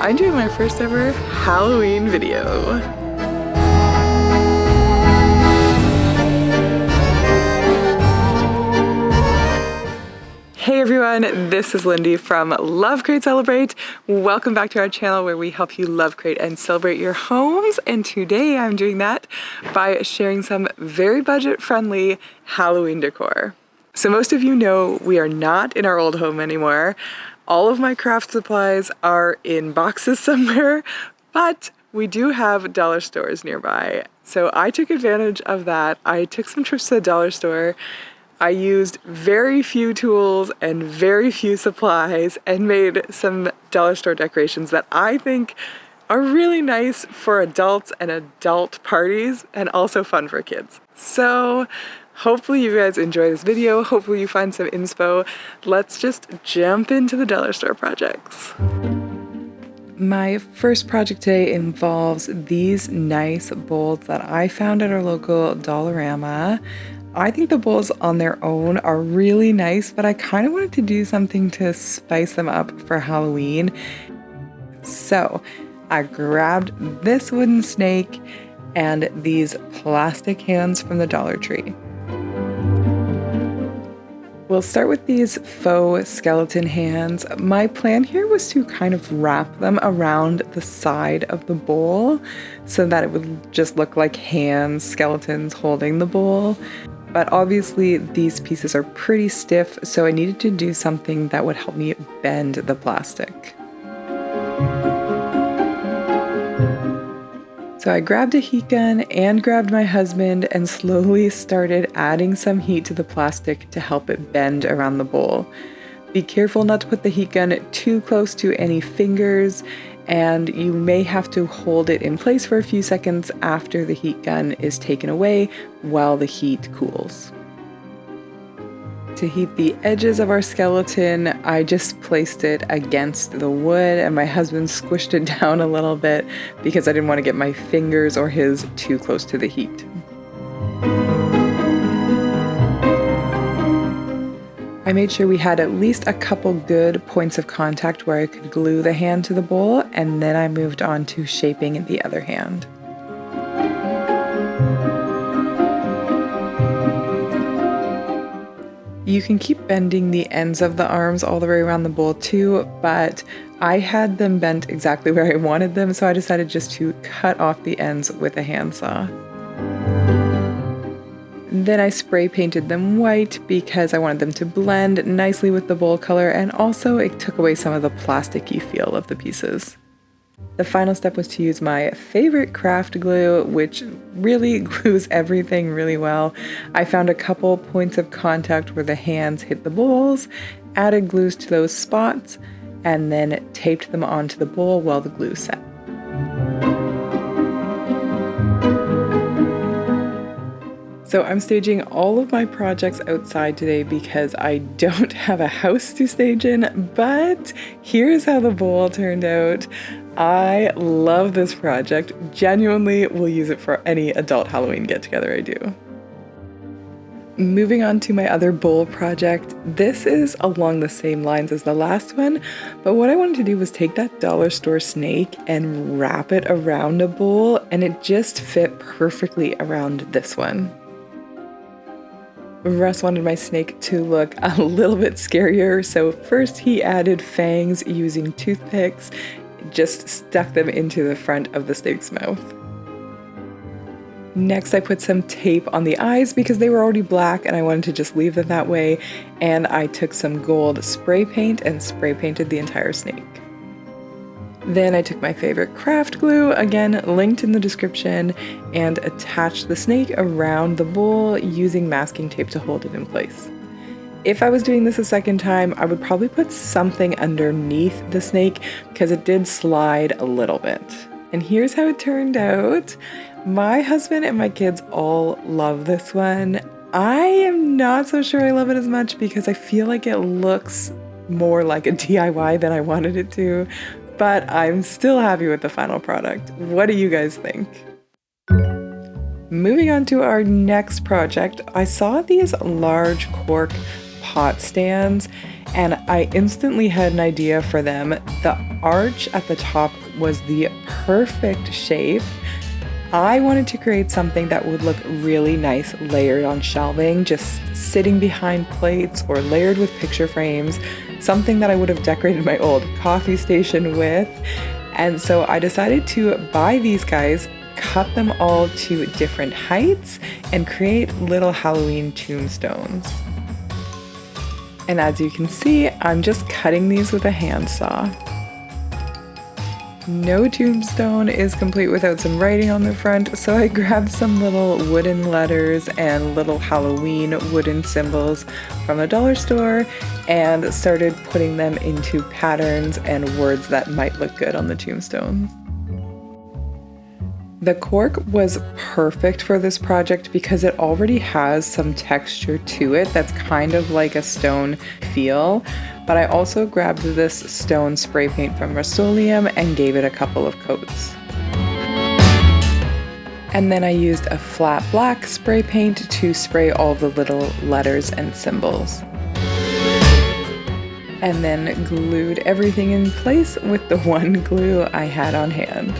I'm doing my first ever Halloween video. Hey everyone, this is Lindy from Love Create Celebrate. Welcome back to our channel where we help you love, create, and celebrate your homes. And today I'm doing that by sharing some very budget-friendly Halloween decor. So most of you know we are not in our old home anymore. All of my craft supplies are in boxes somewhere, but we do have dollar stores nearby. So I took advantage of that. I took some trips to the dollar store. I used very few tools and very few supplies and made some dollar store decorations that I think are really nice for adults and adult parties and also fun for kids. So hopefully you guys enjoy this video. Hopefully you find some inspo. Let's just jump into the dollar store projects. My first project today involves these nice bowls that I found at our local Dollarama. I think the bowls on their own are really nice, but I kind of wanted to do something to spice them up for Halloween. So I grabbed this wooden snake and these plastic hands from the Dollar Tree. We'll start with these faux skeleton hands. My plan here was to kind of wrap them around the side of the bowl so that it would just look like hands, skeletons holding the bowl. But obviously these pieces are pretty stiff, so I needed to do something that would help me bend the plastic. So I grabbed a heat gun and grabbed my husband and slowly started adding some heat to the plastic to help it bend around the bowl. Be careful not to put the heat gun too close to any fingers, and you may have to hold it in place for a few seconds after the heat gun is taken away while the heat cools. To heat the edges of our skeleton, I just placed it against the wood and my husband squished it down a little bit because I didn't want to get my fingers or his too close to the heat. I made sure we had at least a couple good points of contact where I could glue the hand to the bowl, and then I moved on to shaping the other hand. You can keep bending the ends of the arms all the way around the bowl too, but I had them bent exactly where I wanted them, so I decided just to cut off the ends with a handsaw. Then I spray painted them white because I wanted them to blend nicely with the bowl color, and also it took away some of the plasticky feel of the pieces. The final step was to use my favorite craft glue, which really glues everything really well. I found a couple points of contact where the hands hit the bowls, added glues to those spots, and then taped them onto the bowl while the glue set. So I'm staging all of my projects outside today because I don't have a house to stage in, but here's how the bowl turned out. I love this project. Genuinely will use it for any adult Halloween get-together I do. Moving on to my other bowl project, this is along the same lines as the last one, but what I wanted to do was take that dollar store snake and wrap it around a bowl, and it just fit perfectly around this one. Russ wanted my snake to look a little bit scarier, so first he added fangs using toothpicks, just stuck them into the front of the snake's mouth. Next I put some tape on the eyes because they were already black and I wanted to just leave them that way, and I took some gold spray paint and spray painted the entire snake. Then I took my favorite craft glue, again linked in the description, and attached the snake around the bowl using masking tape to hold it in place. If I was doing this a second time, I would probably put something underneath the snake because it did slide a little bit. And here's how it turned out. My husband and my kids all love this one. I am not so sure I love it as much because I feel like it looks more like a DIY than I wanted it to. But I'm still happy with the final product. What do you guys think? Moving on to our next project, I saw these large cork pot stands and I instantly had an idea for them. The arch at the top was the perfect shape. I wanted to create something that would look really nice layered on shelving, just sitting behind plates or layered with picture frames, something that I would have decorated my old coffee station with. And so I decided to buy these guys, cut them all to different heights, and create little Halloween tombstones. And as you can see, I'm just cutting these with a handsaw. No tombstone is complete without some writing on the front, so I grabbed some little wooden letters and little Halloween wooden symbols from the dollar store and started putting them into patterns and words that might look good on the tombstones. The cork was perfect for this project because it already has some texture to it that's kind of like a stone feel, but I also grabbed this stone spray paint from Rust-Oleum and gave it a couple of coats. And then I used a flat black spray paint to spray all the little letters and symbols. And then glued everything in place with the one glue I had on hand.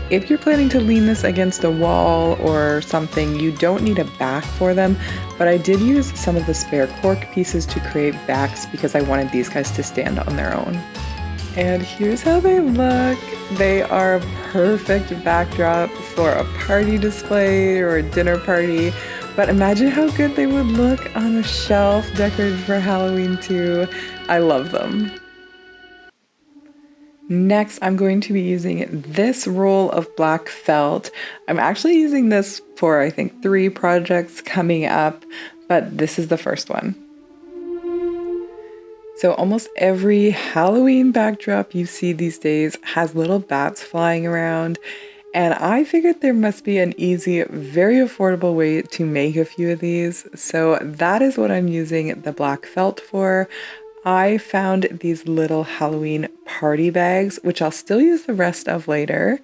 If you're planning to lean this against a wall or something, you don't need a back for them, but I did use some of the spare cork pieces to create backs because I wanted these guys to stand on their own. And here's how they look. They are a perfect backdrop for a party display or a dinner party, but imagine how good they would look on a shelf decorated for Halloween too. I love them. Next, I'm going to be using this roll of black felt. I'm actually using this for, I think, 3 projects coming up, but this is the first one. So almost every Halloween backdrop you see these days has little bats flying around, and I figured there must be an easy, very affordable way to make a few of these. So that is what I'm using the black felt for. I found these little Halloween party bags, which I'll still use the rest of later.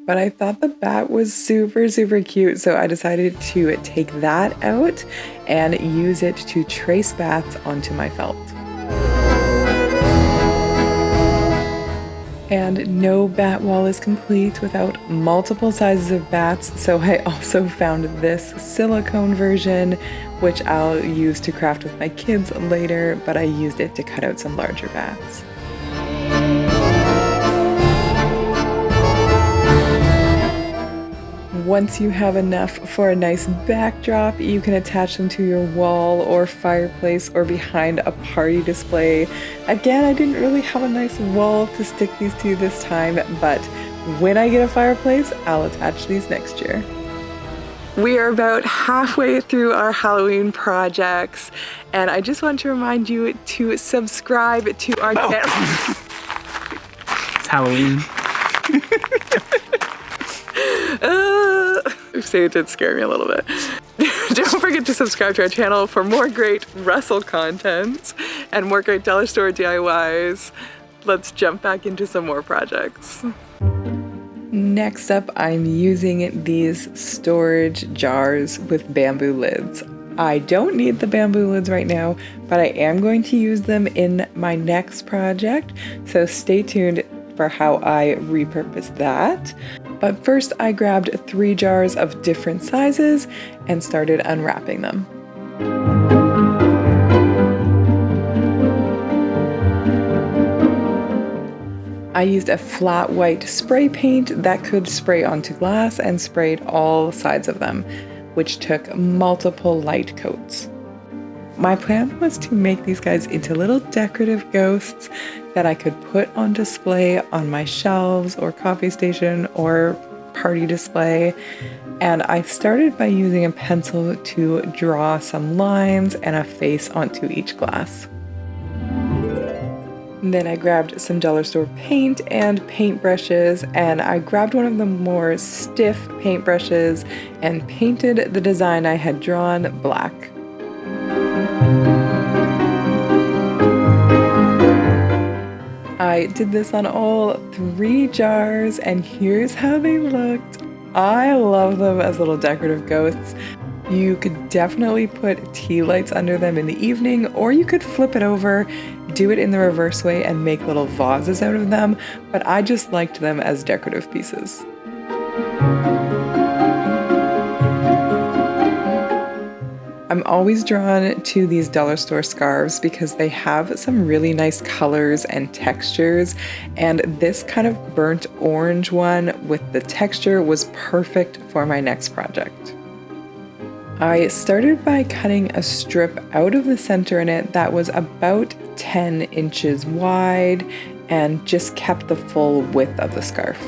But I thought the bat was super, super cute, so I decided to take that out and use it to trace bats onto my felt. And no bat wall is complete without multiple sizes of bats, so I also found this silicone version, which I'll use to craft with my kids later, but I used it to cut out some larger bats. Once you have enough for a nice backdrop, you can attach them to your wall or fireplace or behind a party display. Again, I didn't really have a nice wall to stick these to this time, but when I get a fireplace, I'll attach these next year. We are about halfway through our Halloween projects, and I just want to remind you to subscribe to our channel. It's Halloween. See, it did scare me a little bit. Don't forget to subscribe to our channel for more great Russell content and more great dollar store DIYs. Let's jump back into some more projects. Next up, I'm using these storage jars with bamboo lids. I don't need the bamboo lids right now, but I am going to use them in my next project, so stay tuned for how I repurpose that. But first, I grabbed 3 jars of different sizes and started unwrapping them. I used a flat white spray paint that could spray onto glass and sprayed all sides of them, which took multiple light coats. My plan was to make these guys into little decorative ghosts that I could put on display on my shelves or coffee station or party display. And I started by using a pencil to draw some lines and a face onto each glass. Then I grabbed some dollar store paint and paintbrushes, and I grabbed one of the more stiff paintbrushes and painted the design I had drawn black. I did this on all 3 jars, and here's how they looked. I love them as little decorative ghosts. You could definitely put tea lights under them in the evening, or you could flip it over, do it in the reverse way, and make little vases out of them, but I just liked them as decorative pieces. I'm always drawn to these dollar store scarves because they have some really nice colors and textures, and this kind of burnt orange one with the texture was perfect for my next project. I started by cutting a strip out of the center in it that was about 10 inches wide and just kept the full width of the scarf.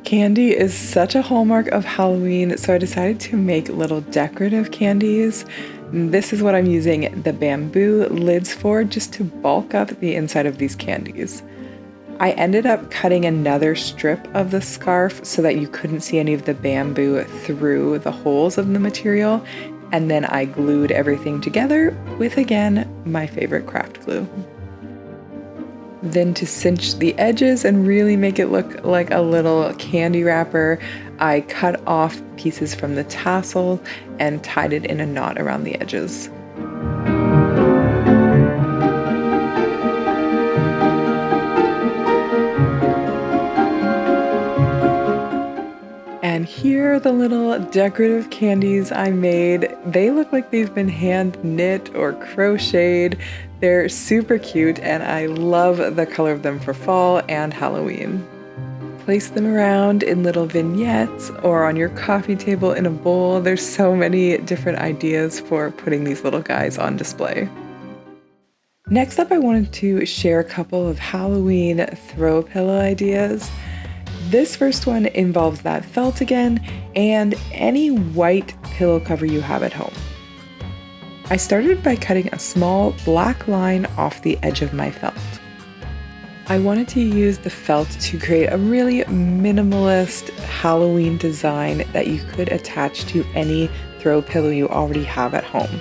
Candy is such a hallmark of Halloween, so I decided to make little decorative candies. This is what I'm using the bamboo lids for, just to bulk up the inside of these candies. I ended up cutting another strip of the scarf so that you couldn't see any of the bamboo through the holes of the material, and then I glued everything together with, again, my favorite craft glue. Then to cinch the edges and really make it look like a little candy wrapper, I cut off pieces from the tassel and tied it in a knot around the edges. And here are the little decorative candies I made. They look like they've been hand knit or crocheted. They're super cute and I love the color of them for fall and Halloween. Place them around in little vignettes or on your coffee table in a bowl. There's so many different ideas for putting these little guys on display. Next up, I wanted to share a couple of Halloween throw pillow ideas. This first one involves that felt again and any white pillow cover you have at home. I started by cutting a small black line off the edge of my felt. I wanted to use the felt to create a really minimalist Halloween design that you could attach to any throw pillow you already have at home.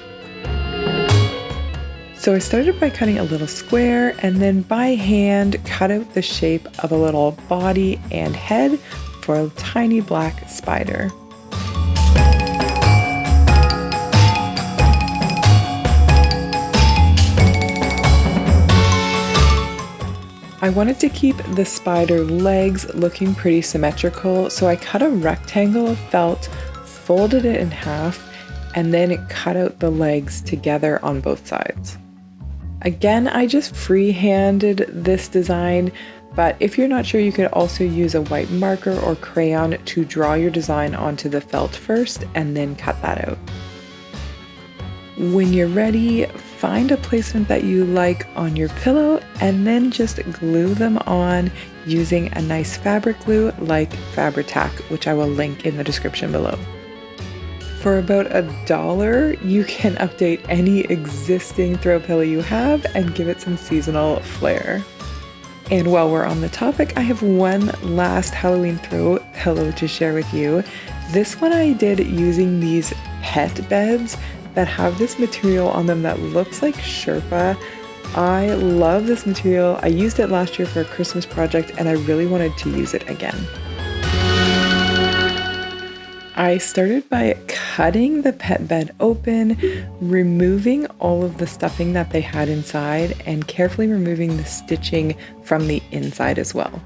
So I started by cutting a little square and then by hand cut out the shape of a little body and head for a tiny black spider. I wanted to keep the spider legs looking pretty symmetrical, so I cut a rectangle of felt, folded it in half, and then cut out the legs together on both sides. Again, I just freehanded this design, but if you're not sure, you could also use a white marker or crayon to draw your design onto the felt first and then cut that out. When you're ready, find a placement that you like on your pillow and then just glue them on using a nice fabric glue like Fabri-Tac, which I will link in the description below. For about $1, you can update any existing throw pillow you have and give it some seasonal flair. And while we're on the topic, I have one last Halloween throw pillow to share with you. This one I did using these pet beds that have this material on them that looks like Sherpa. I love this material. I used it last year for a Christmas project and I really wanted to use it again. I started by cutting the pet bed open, removing all of the stuffing that they had inside, and carefully removing the stitching from the inside as well.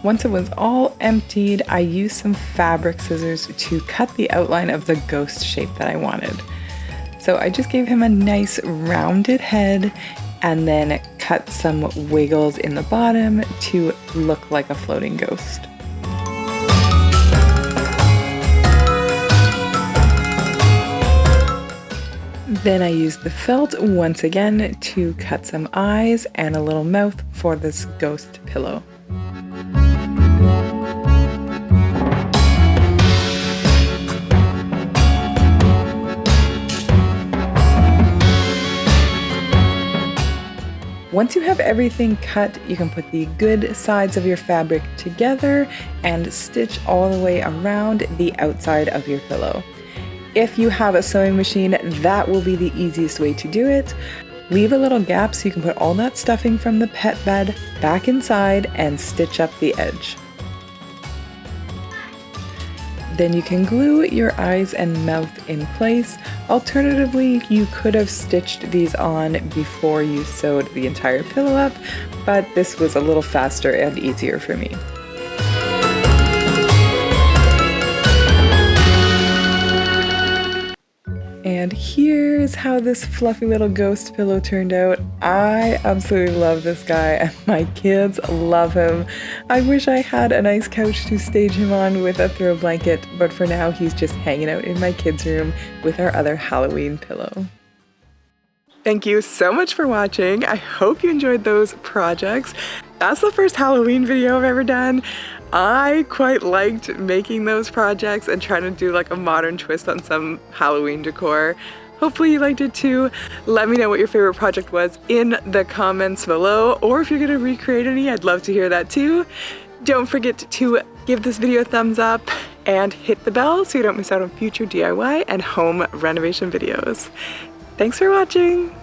Once it was all emptied, I used some fabric scissors to cut the outline of the ghost shape that I wanted. So I just gave him a nice rounded head and then cut some wiggles in the bottom to look like a floating ghost. Then I used the felt once again to cut some eyes and a little mouth for this ghost pillow. Once you have everything cut, you can put the good sides of your fabric together and stitch all the way around the outside of your pillow. If you have a sewing machine, that will be the easiest way to do it. Leave a little gap so you can put all that stuffing from the pet bed back inside and stitch up the edge. Then you can glue your eyes and mouth in place. Alternatively, you could have stitched these on before you sewed the entire pillow up, but this was a little faster and easier for me. And here's how this fluffy little ghost pillow turned out. I absolutely love this guy and my kids love him. I wish I had a nice couch to stage him on with a throw blanket, but for now he's just hanging out in my kids' room with our other Halloween pillow. Thank you so much for watching. I hope you enjoyed those projects. That's the first Halloween video I've ever done. I quite liked making those projects and trying to do like a modern twist on some Halloween decor. Hopefully you liked it too. Let me know what your favorite project was in the comments below, or if you're gonna recreate any, I'd love to hear that too. Don't forget to give this video a thumbs up and hit the bell so you don't miss out on future DIY and home renovation videos. Thanks for watching.